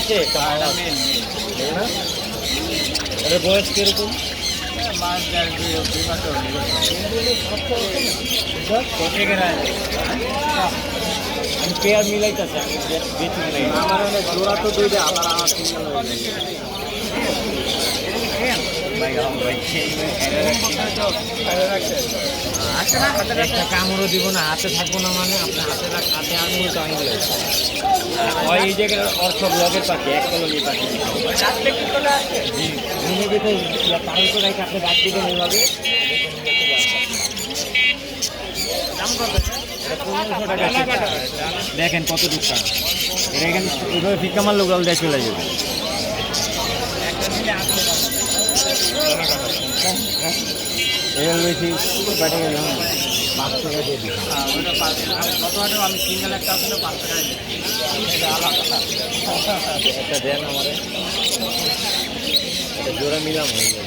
নিচে একটা না এর বয়স কিরকম? মাছ দেড় দুই মাস আমি পেয়ার মিলাইতেছি আমি বেশি মিলাই আমার জোড়া তো দুইটা আবার আমার সিঙ্গেল হয়ে একটা কামড়ও দিব না, হাতে থাকবো না মানে আপনার হাতে আঙুল তো আঙুল ওই এই জায়গায় অর্থ ব্লগের পাখি এক কলোনি পাখি ঘুমে যেতে পালন করে রেখে আপনি ডাক দিবেন এইভাবে। দেখেন কত দোকান এটা এখানে এইভাবে ফিক্কা মারলে ওগুলো দিয়ে চলে যাবে। এর বেশি বেটে গেল 5 টাকা দিয়ে দিই। আমি সিঙ্গেল একটা আসলে 5 টাকা একটা দেন আমার, এটা জোড়া মিলাম হয়ে যাবে।